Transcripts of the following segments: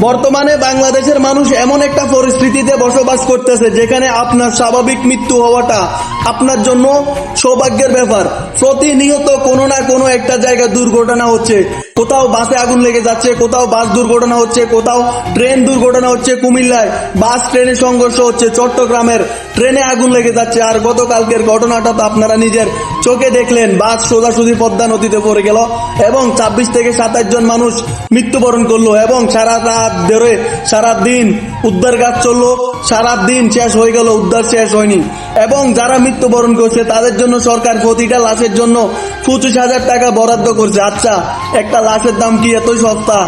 বর্তমানে বাংলাদেশের মানুষ এমন একটা পরিস্থিতিতে বসবাস করতেছে যেখানে আপনার স্বাভাবিক মৃত্যু হওয়াটা আপনার জন্য সৌভাগ্যের ব্যাপার। প্রতিনিয়ত কোনো না কোনো একটা জায়গায় দুর্ঘটনা হচ্ছে, কোথাও বাসে আগুন লেগে যাচ্ছে, কোথাও বাস দুর্ঘটনা হচ্ছে, কোথাও ট্রেন দুর্ঘটনা হচ্ছে, কুমিল্লায় বাস ট্রেনে সংঘর্ষ হচ্ছে, চট্টগ্রামের ট্রেনে আগুন লেগে যাচ্ছে। আর গতকালকের ঘটনাটা তো আপনারা নিজের চোখে দেখলেন, বাস সোজাসুজি পদ্মা নদীতে পড়ে গেল এবং 26 থেকে 27 জন মানুষ মৃত্যুবরণ করলো এবং সারা রাত ধরে সারা দিন উদ্ধার কাজ চললো, সারা দিন শেষ হয়ে গেল, উদ্ধার শেষ হয়নি। এবং যারা মৃত্যুবরণ করছে তাদের জন্য সরকার প্রতিটা লাশের জন্য 25,000 টাকা বরাদ্দ করছে। আচ্ছা, একটা লাশের দাম কি এতই সস্তা?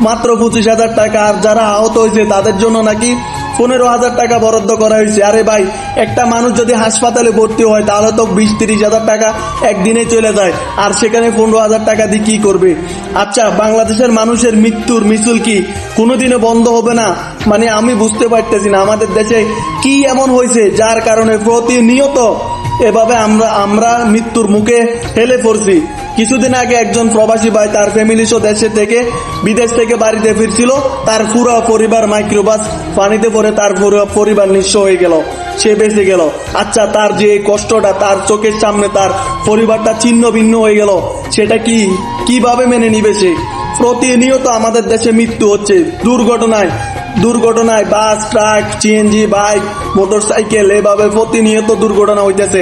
মাত্র 25,000 টাকা। আর যারা আহত হয়েছে তাদের জন্য নাকি 15,000 টাকা বরাদ্দ করা হয়েছে। আরে ভাই, একটা মানুষ যদি হাসপাতালে ভর্তি হয় তাহলে তো 20-30,000 টাকা একদিনে চলে যায়, আর সেখানে 15,000 টাকা দিয়ে কি করবে? আচ্ছা, বাংলাদেশের মানুষের মৃত্যুর মিছিল কি কোনোদিনও বন্ধ হবে না? মানে আমি বুঝতে পারতেছি না আমাদের দেশে কি এমন হয়েছে যার কারণে প্রতিনিয়ত এভাবে আমরা মৃত্যুর মুখে হেলে পড়ছি। কিছুদিন আগে একজন প্রবাসী ভাই তার ফ্যামিলি সহ দেশে থেকে বিদেশ থেকে বাড়িতে ফিরছিল, তার পুরো পরিবার মাইক্রোবাস পানিতে পড়ে তার পুরো পরিবার নিঃস্ব হয়ে গেল, সে বেঁচে গেল। আচ্ছা, তার যে কষ্টটা, তার চোখের সামনে তার পরিবারটা ছিন্ন ভিন্ন হয়ে গেল, সেটা কিভাবে মেনে নিবে সে? প্রতিনিয়ত আমাদের দেশে মৃত্যু হচ্ছে দুর্ঘটনায় বাস, ট্রাক, সিএনজি, বাইক, মোটরসাইকেল, এভাবে প্রতিনিয়ত দুর্ঘটনা হইতেছে।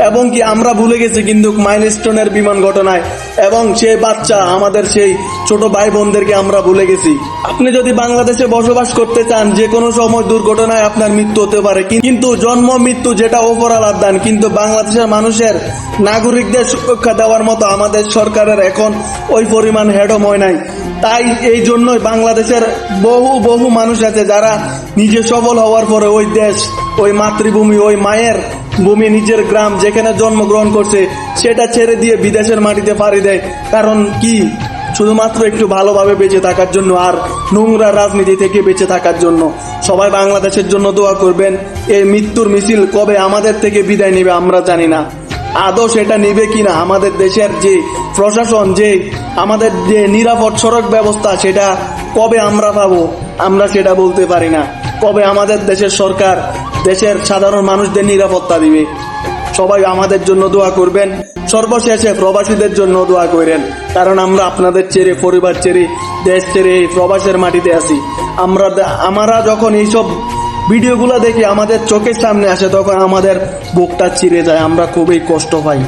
এবং কি আমরা ভুলে গেছি কিন্তু মাইলস্টোনের বিমান ঘটনায়, এবং সে বাচ্চা আমাদের সেই ছোট ভাই বোনদেরকে আমরা ভুলে গেছি। আপনি যদি বাংলাদেশে বসবাস করতে চান, যে কোনো সময় দুর্ঘটনায় আপনার মৃত্যু হতে পারে, কিন্তু জন্ম মৃত্যু যেটা ওপরওয়ালার দান, কিন্তু বাংলাদেশের মানুষের নাগরিকদের সুরক্ষা দেওয়ার মতো আমাদের সরকারের এখন ওই পরিমাণ হেডময় নাই। তাই এই জন্যই বাংলাদেশের বহু মানুষ আছে যারা নিজে সফল হওয়ার পরে ওই দেশ, ওই মাতৃভূমি, ওই মায়ের ভূমি, নিজের গ্রাম যেখানে জন্মগ্রহণ করছে সেটা ছেড়ে দিয়ে বিদেশের মাটিতে পাড়ি দেয়। কারণ কি? শুধুমাত্র একটু ভালোভাবে বেঁচে থাকার জন্য আর নোংরা রাজনীতি থেকে বেঁচে থাকার জন্য। সবাই বাংলাদেশের জন্য দোয়া করবেন। এই মৃত্যুর মিছিল কবে আমাদের থেকে বিদায় নেবে আমরা জানি না। আদৌ সেটা নিবে কিনা আমাদের দেশের যে প্রশাসন, যে আমাদের যে নিরাপদ সড়ক ব্যবস্থা, সেটা কবে আমরা পাবো আমরা সেটা বলতে পারি না। কবে আমাদের দেশের সরকার দেশের সাধারণ মানুষদের নিরাপত্তা দিবে? সবাই আমাদের জন্য দোয়া করবেন। সর্বশেষে প্রবাসীদের জন্য দোয়া করেন, কারণ আমরা আপনাদের ছেড়ে, পরিবার ছেড়ে, দেশ ছেড়ে এই প্রবাসের মাটিতে আছি। আমরা যখন এইসব ভিডিওগুলো দেখি আমাদের চোখের সামনে আসে তখন আমাদের বুকটা চিরে যায়, আমরা খুবই কষ্ট পাই।